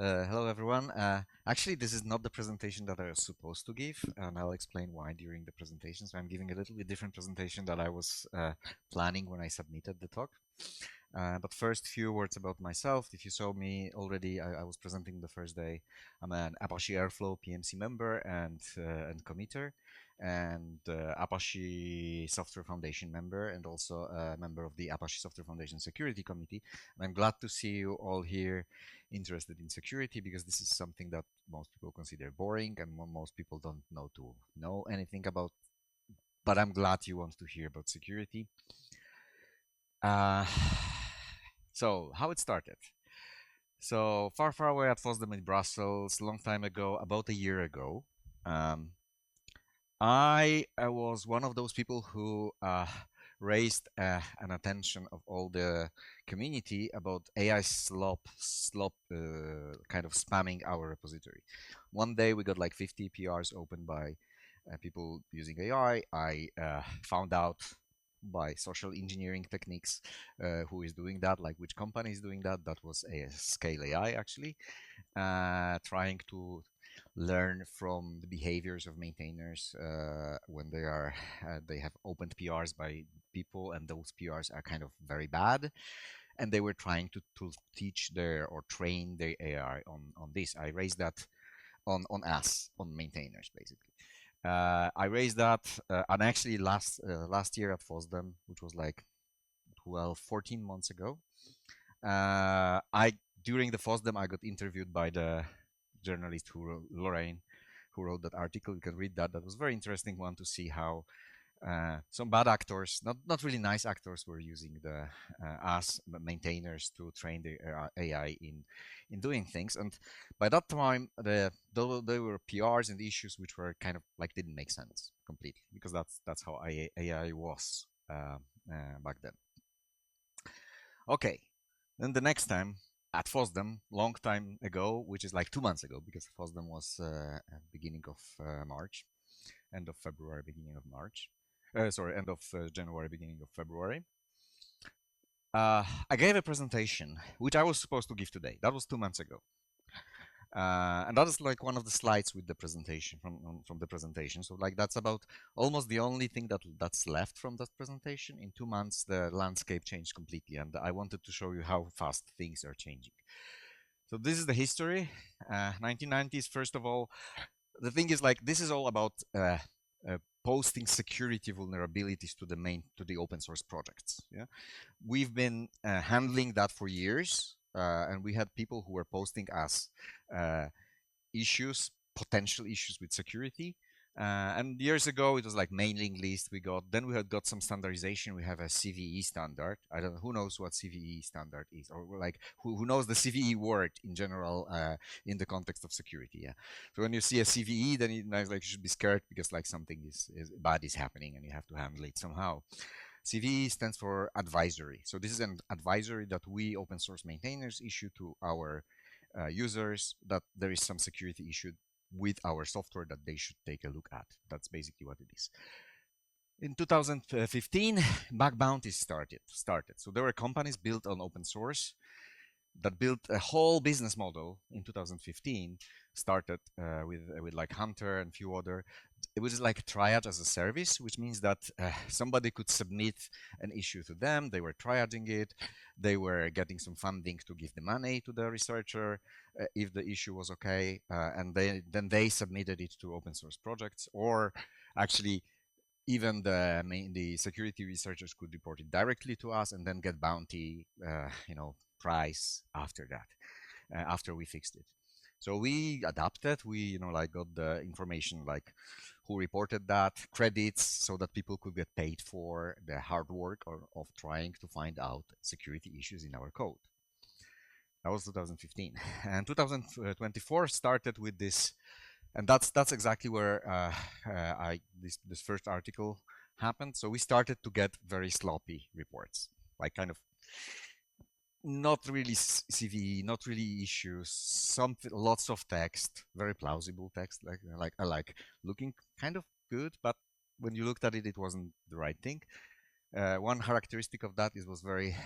Hello, everyone. Actually, this is not the presentation that I was supposed to give, and I'll explain why during the presentation. So I'm giving a little bit different presentation that I was planning when I submitted the talk. But first, few words about myself. If you saw me already, I was presenting the first day. I'm an Apache Airflow PMC member and committer, and Apache Software Foundation member, and also a member of the Apache Software Foundation Security Committee. And I'm glad to see you all here interested in security because this is something that most people consider boring and most people don't know anything about. But I'm glad you want to hear about security. Uh, so how it started. So far, far away at FOSDEM in Brussels, long time ago, about a year ago. Um, I was one of those people who raised an attention of all the community about AI slop kind of spamming our repository. One day we got like 50 PRs opened by people using AI. I found out by social engineering techniques who is doing that, like which company is doing that. That was a Scale AI actually, trying to learn from the behaviors of maintainers when they have opened PRs by people and those PRs are kind of very bad, and they were trying to teach their or train their AI on this. I raised that on us, on maintainers basically. I raised that and actually last year at FOSDEM, which was like 12 14 months ago. I During the FOSDEM, I got interviewed by the journalist Lorraine, who wrote that article. You can read that. That was a very interesting one to see how some bad actors, not really nice actors, were using the us maintainers to train the AI in doing things. And by that time, though there were PRs and issues which were kind of like didn't make sense completely because that's how AI was back then. Okay, then the next time at FOSDEM, long time ago, which is like 2 months ago, because FOSDEM was at beginning of March, end of February, beginning of March. Sorry, end of January, beginning of February. I gave a presentation, which I was supposed to give today. That was 2 months ago. And that is like one of the slides with the presentation from the presentation. So like that's about almost the only thing that's left from that presentation. In 2 months, the landscape changed completely, and I wanted to show you how fast things are changing. So this is the history. 1990s. First of all, the thing is like this is all about posting security vulnerabilities to the open source projects. Yeah, we've been handling that for years, and we had people who were posting us uh, issues, potential issues with security. And years ago, it was like mailing list we got. Then we had got some standardization. We have a CVE standard. I don't know who knows what CVE standard is, or like who knows the CVE word in general in the context of security. Yeah. So when you see a CVE, then like you should be scared because like something is bad is happening and you have to handle it somehow. CVE stands for advisory. So this is an advisory that we open source maintainers issue to our users that there is some security issue with our software that they should take a look at. That's basically what it is. In 2015, bug bounties started. So there were companies built on open source that built a whole business model in 2015. Started with like Hunter and few other. It was like triage as a service, which means that somebody could submit an issue to them. They were triaging it. They were getting some funding to give the money to the researcher if the issue was okay, and then they submitted it to open source projects, or actually even the security researchers could report it directly to us and then get bounty, price after that, after we fixed it. So we adapted. We like got the information like who reported that, credits, so that people could get paid for the hard work of trying to find out security issues in our code. That was 2015, and 2024 started with this, and that's exactly where I this first article happened. So we started to get very sloppy reports, like kind of not really CVE, not really issues, some lots of text, very plausible text, like I like looking kind of good, but when you looked at it, it wasn't the right thing. One characteristic of that is was very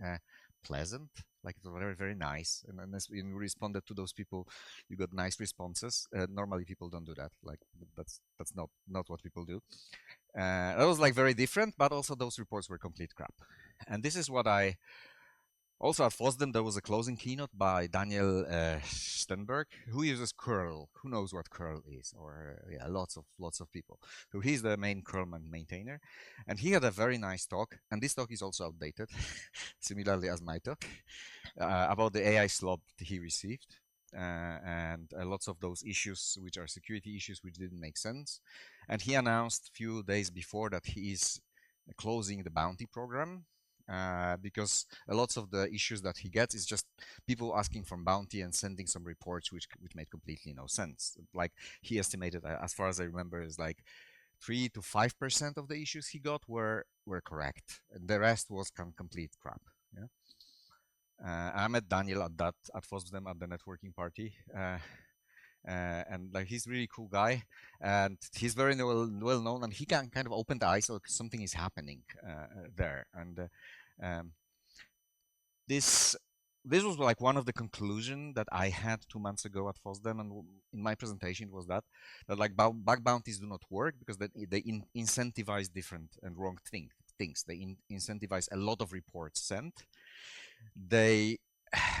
uh, pleasant. Like it was very, very nice. And then when you responded to those people, you got nice responses. Normally people don't do that. Like that's not what people do. That was like very different, but also those reports were complete crap. And this is what I also at FOSDEM. There was a closing keynote by Daniel Stenberg, who uses curl. Who knows what curl is? Or yeah, lots of people. So he's the main curl maintainer, and he had a very nice talk. And this talk is also outdated, similarly as my talk, about the AI slop he received. And lots of those issues, which are security issues, which didn't make sense. And he announced a few days before that he is closing the bounty program, because a lots of the issues that he gets is just people asking for bounty and sending some reports which made completely no sense. Like he estimated, as far as I remember, is like 3 to 5% of the issues he got were correct, and the rest was complete crap. Yeah. I met Daniel at FOSDEM at the networking party, and like he's really cool guy, and he's very well known, and he can kind of open the eyes so something is happening there, and um, this this was like one of the conclusion that I had 2 months ago at FOSDEM, and in my presentation was that like bug bounties do not work because they incentivize different and wrong things. They incentivize a lot of reports sent. They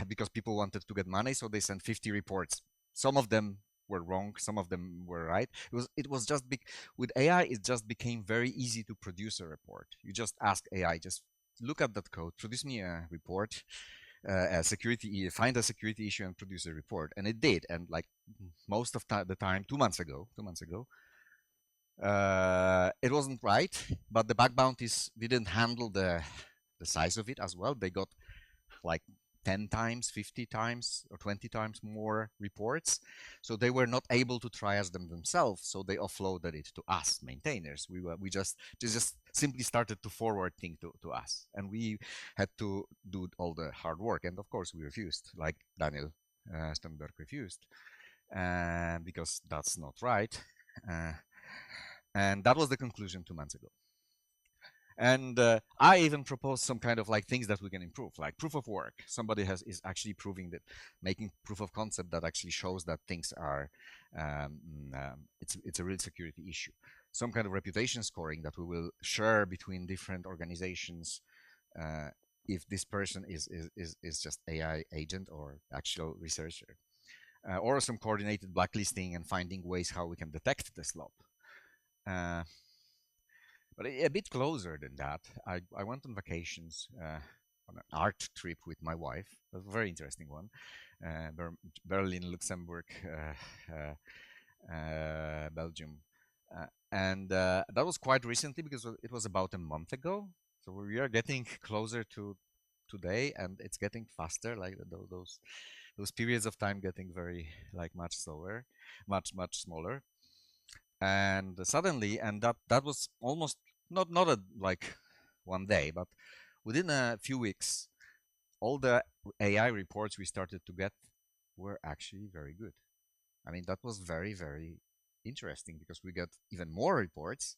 because people wanted to get money, so they sent 50 reports. Some of them were wrong, some of them were right. It was just big. With AI, it just became very easy to produce a report. You just ask AI, just look at that code, produce me a report, find a security issue and produce a report, and it did. And like most of the time, 2 months ago, it wasn't right, but the bug bounties didn't handle the size of it as well. They got like 10 times, 50 times, or 20 times more reports. So they were not able to triage them themselves. So they offloaded it to us maintainers. We just simply started to forward things to us, and we had to do all the hard work. And of course, we refused, like Daniel Stenberg refused, because that's not right. Uh, and that was the conclusion 2 months ago. And I even proposed some kind of like things that we can improve, like proof of work. Somebody is actually proving that, making proof of concept that actually shows that things are um, it's a real security issue. Some kind of reputation scoring that we will share between different organizations, uh, if this person is just AI agent or actual researcher, or some coordinated blacklisting and finding ways how we can detect the slop. Uh, but a bit closer than that, I went on vacations, on an art trip with my wife. It was a very interesting one. Berlin, Luxembourg, Belgium. And that was quite recently because it was about a month ago. So we are getting closer to today, and it's getting faster. Like those periods of time getting very like much slower, much smaller. And suddenly, and that was almost not a like one day, but within a few weeks, all the AI reports we started to get were actually very good. I mean, that was very, very interesting because we get even more reports,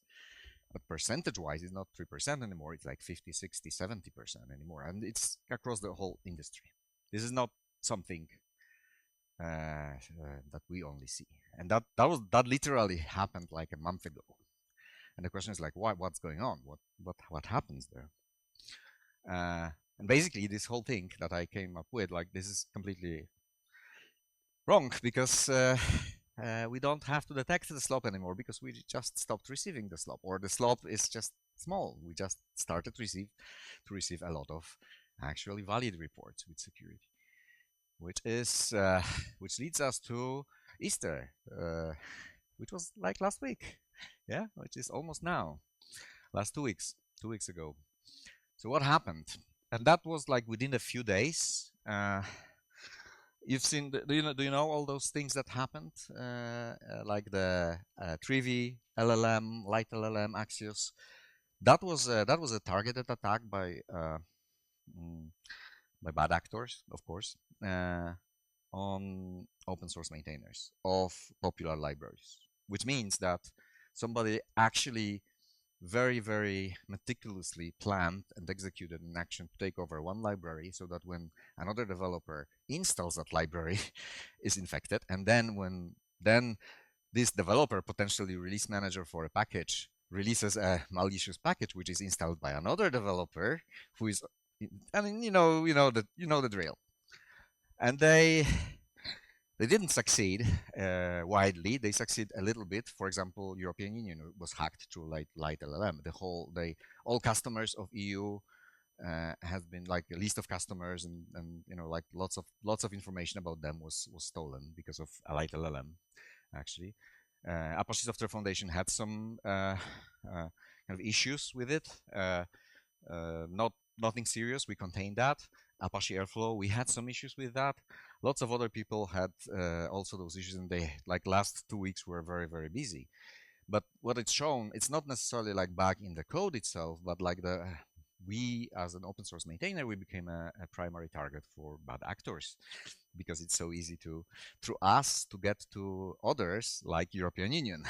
but percentage wise, it's not 3% anymore. It's like 50, 60, 70% anymore. And it's across the whole industry. This is not something that we only see. And that literally happened like a month ago. And the question is like, what's going on? What happens there? And basically, this whole thing that I came up with, like, this is completely wrong because we don't have to detect the slop anymore because we just stopped receiving the slop, or the slop is just small. We just started to receive a lot of actually valid reports with security, which leads us to Easter, which was like last week, yeah, which is almost now, last 2 weeks, 2 weeks ago. So what happened? And that was like within a few days. You've seen, do you know all those things that happened, like the Trivi, LLM, Light LLM, Axios? That was a targeted attack mm, by bad actors, of course, on open source maintainers of popular libraries, which means that somebody actually very, very meticulously planned and executed an action to take over one library so that when another developer installs that library is infected, and then this developer, potentially release manager for a package, releases a malicious package which is installed by another developer who is, I mean, the drill. And they didn't succeed widely. They succeed a little bit. For example, European Union was hacked through light LLM. All customers of EU has been like a list of customers, and like lots of information about them was stolen because of a light LLM. Actually, Apache Software Foundation had some kind of issues with it. Not nothing serious. We contained that. Apache Airflow, we had some issues with that. Lots of other people had also those issues, and they like last 2 weeks were very, very busy. But what it's shown, it's not necessarily like bug in the code itself, but like we as an open source maintainer, we became a primary target for bad actors because it's so easy through us to get to others like European Union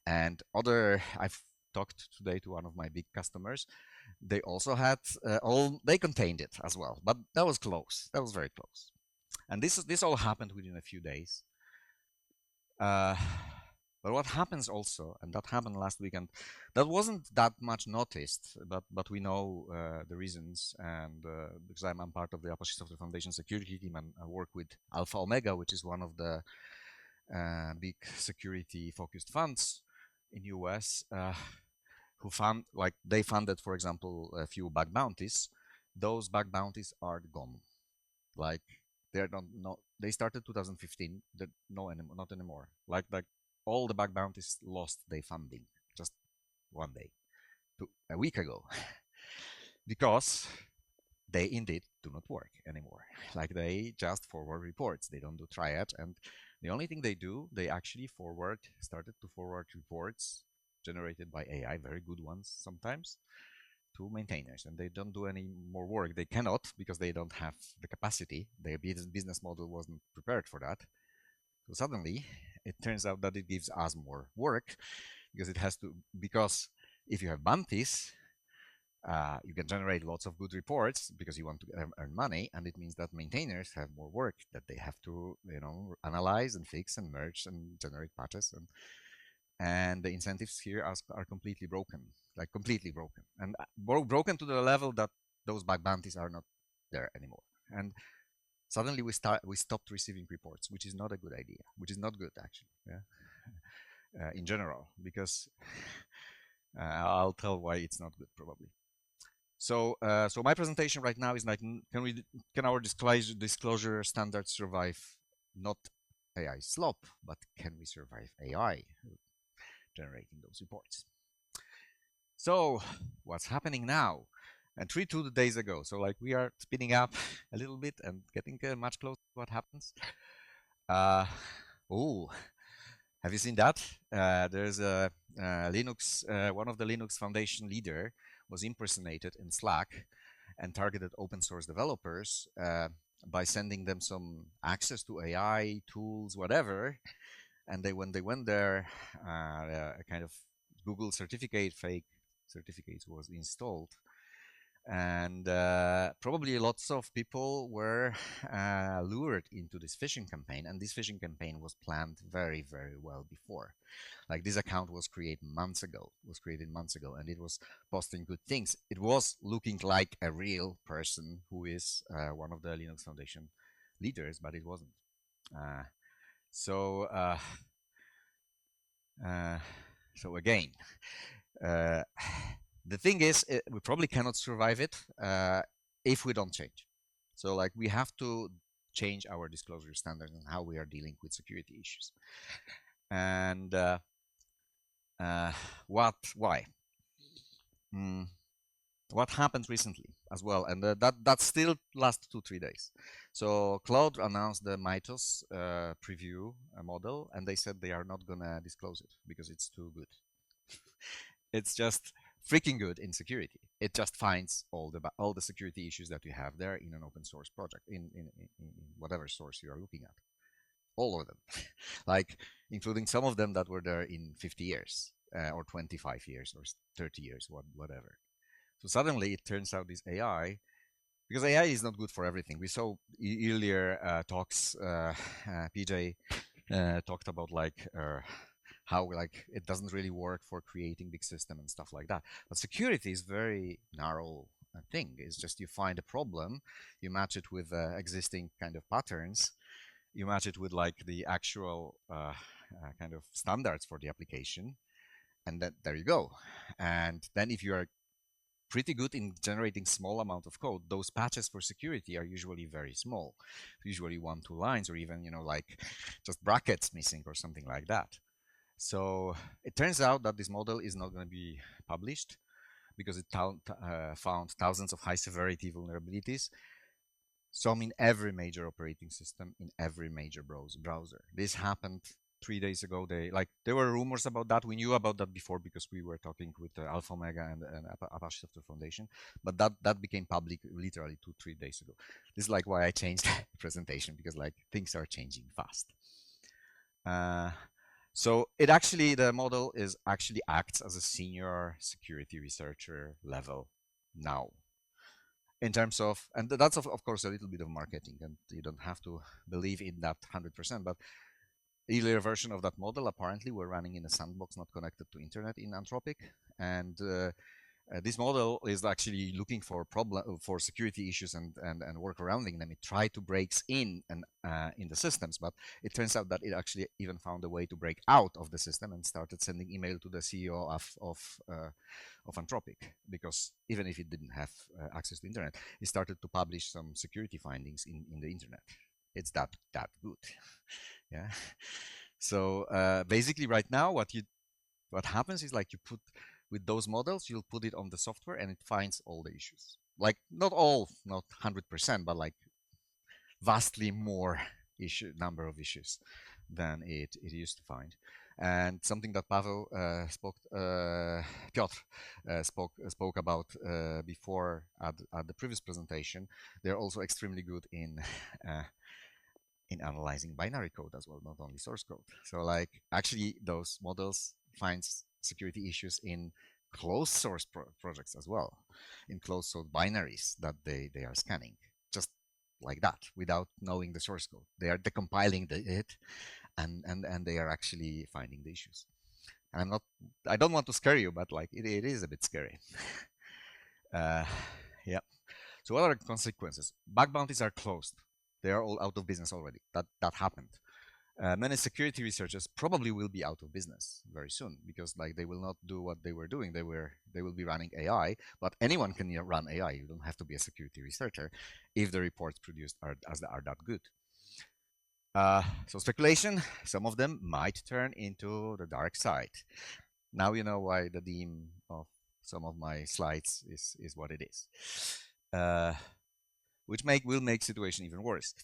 and other. I've talked today to one of my big customers. They also had they contained it as well, but that was close. That was very close. And this all happened within a few days. Uh, but what happens also, and that happened last weekend, that wasn't that much noticed, but we know the reasons, and because I'm part of the Apache Software Foundation security team, and I work with Alpha Omega, which is one of the big security-focused funds in US, who they funded, for example, a few bug bounties. Those bug bounties are gone. Like they're not no they started 2015. No anymore, not anymore. Like all the bug bounties lost their funding just one day, a week ago, because they indeed do not work anymore. Like they just forward reports. They don't do triage, and the only thing they do, they actually started to forward reports generated by AI, very good ones sometimes, to maintainers, and they don't do any more work. They cannot because they don't have the capacity. Their business model wasn't prepared for that. So suddenly, it turns out that it gives us more work because because if you have bounties, you can generate lots of good reports because you want to earn money, and it means that maintainers have more work that they have to, analyze and fix and merge and generate patches, and the incentives here are completely broken, like completely broken, and broken to the level that those bug bounties are not there anymore. And suddenly we stopped receiving reports, which is not a good idea, which is not good actually, yeah, in general, because I'll tell why it's not good probably. So my presentation right now is like, can our disclosure standards survive not AI slop, but can we survive AI generating those reports? So what's happening now? And 2 days ago, so like we are speeding up a little bit and getting much closer to what happens. Oh, have you seen that? There's a Linux, one of the Linux Foundation leader was impersonated in Slack and targeted open source developers by sending them some access to AI tools, whatever. And when they went there, a kind of Google fake certificates was installed, and probably lots of people were lured into this phishing campaign, and this phishing campaign was planned very, very well before. Like this account was created months ago, and it was posting good things. It was looking like a real person who is one of the Linux Foundation leaders, but it wasn't. uh, so uh, uh, so again, uh, the thing is, we probably cannot survive it if we don't change. So like we have to change our disclosure standards and how we are dealing with security issues. And why? Mm, what happened recently as well, and that still lasts 2-3 days. So Cloud announced the Mythos preview model, and they said they are not gonna disclose it because it's too good. It's just freaking good in security. It just finds all the security issues that you have there in an open source project, in whatever source you are looking at, all of them, like including some of them that were there in 50 years. or 25 years or 30 years, whatever. So suddenly it turns out this AI, because AI is not good for everything. We saw earlier talks, PJ talked about like how like it doesn't really work for creating big system and stuff like that. But security is very narrow thing. It's just you find a problem, you match it with existing kind of patterns, you match it with like the actual kind of standards for the application, and then there you go. And then if you are pretty good in generating small amount of code, those patches for security are usually very small, usually 1-2 lines, or even like just brackets missing or something like that. So it turns out that this model is not going to be published because it found thousands of high severity vulnerabilities, some in every major operating system, in every major browser. This happened 3 days ago. There were rumors about that. We knew about that before because we were talking with Alpha Omega and Apache Software Foundation, but that became public literally 2-3 days ago. This is like why I changed the presentation, because like things are changing fast. So the model actually acts as a senior security researcher level now, in terms of, and that's of course a little bit of marketing, and you don't have to believe in that 100%, but earlier version of that model apparently were running in a sandbox not connected to internet in Anthropic, and this model is actually looking for security issues and work around them. It tried to break in the systems, but it turns out that it actually even found a way to break out of the system and started sending email to the CEO of Anthropic, because even if it didn't have access to internet, it started to publish some security findings in the internet. It's that good. Yeah. So basically right now what happens is like you put, with those models, you'll put it on the software and it finds all the issues. Like not 100%, but like vastly more number of issues than it used to find. And something that Pavel Piotr spoke about before at the previous presentation, they're also extremely good in analyzing binary code as well, not only source code. So like actually those models finds security issues in closed source projects as well, in closed source binaries that they are scanning, just like that, without knowing the source code. They are decompiling it, and they are actually finding the issues. And I don't want to scare you, but like it is a bit scary. Yeah. So what are the consequences? Bug bounties are closed. They are all out of business already. That happened. Many security researchers probably will be out of business very soon, because like they will not do what they were doing. They will be running AI, but anyone can run AI. You don't have to be a security researcher if the reports produced are that good. So speculation, some of them might turn into the dark side. Now you know why the theme of some of my slides is what it is, which will make situation even worse.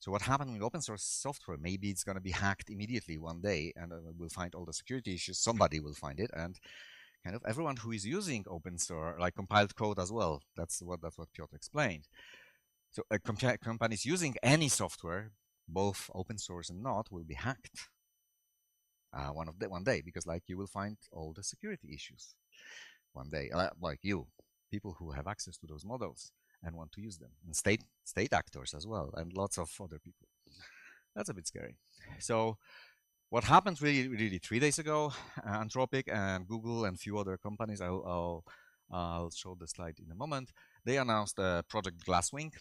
So what happened with open source software? Maybe it's going to be hacked immediately one day, and we'll find all the security issues. Somebody will find it, and kind of everyone who is using open source, like compiled code as well. That's what Piotr explained. So companies using any software, both open source and not, will be hacked one day, because like you will find all the security issues one day, like people who have access to those models and want to use them, and state actors as well, and lots of other people. That's a bit scary. So what happened really 3 days ago, Anthropic and Google and a few other companies, I'll show the slide in a moment, they announced Project Glasswing,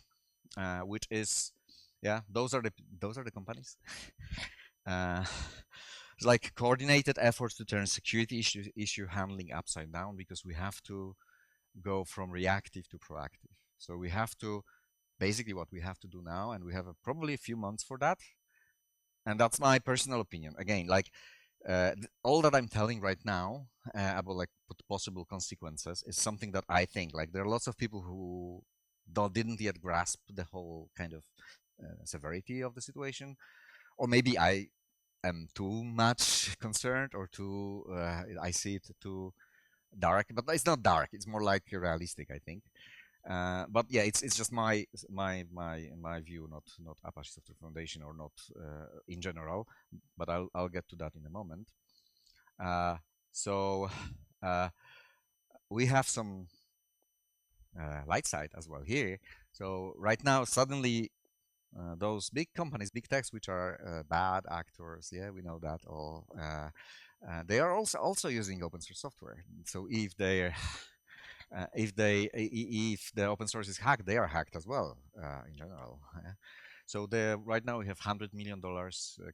which is, yeah, those are the companies. It's like coordinated efforts to turn security issue handling upside down, because we have to go from reactive to proactive. So we have to, basically what we have to do now, and we have probably a few months for that. And that's my personal opinion. Again, like all that I'm telling right now about like possible consequences is something that I think, like there are lots of people who didn't yet grasp the whole kind of severity of the situation, or maybe I am too much concerned, or too I see it too dark, but it's not dark. It's more like realistic, I think. But yeah, it's just my view, not Apache Software Foundation, or not in general. But I'll get to that in a moment. So uh, we have some light side as well here. So right now, suddenly, those big companies, big techs, which are bad actors, yeah, we know that all. They are also using open source software. So if the open source is hacked, they are hacked as well in general. So right now we have $100 million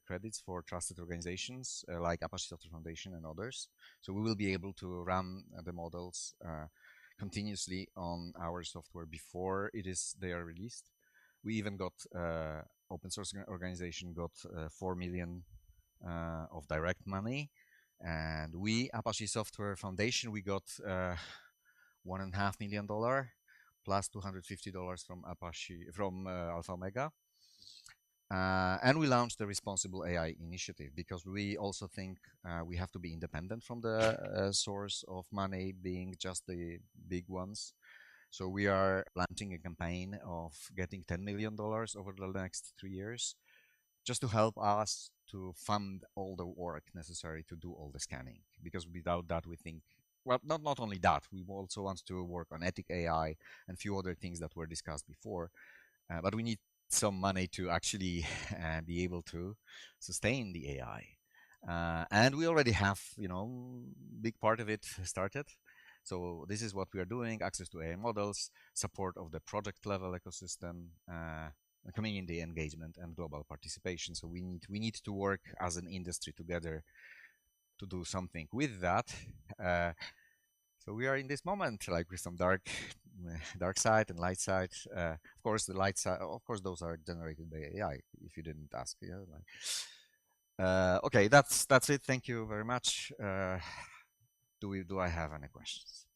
credits for trusted organizations like Apache Software Foundation and others. So we will be able to run the models continuously on our software before they are released. We even got open source organization got 4 million of direct money, and we Apache Software Foundation we got $1.5 million plus $250 from Apache from Alpha Omega. And we launched the Responsible AI Initiative because we also think we have to be independent from the source of money being just the big ones. So we are launching a campaign of getting $10 million over the next 3 years just to help us to fund all the work necessary to do all the scanning. Because without that, we think, well, not only that, we also want to work on ethic AI and a few other things that were discussed before. But we need some money to actually be able to sustain the AI. And we already have, big part of it started. So this is what we are doing: access to AI models, support of the project level ecosystem, community engagement, and global participation. So we need to work as an industry together to do something with that. Uh, so we are in this moment, like with some dark side and light side. Of course, the light side. Of course, those are generated by AI. If you didn't ask, yeah. Okay, that's it. Thank you very much. Do I have any questions?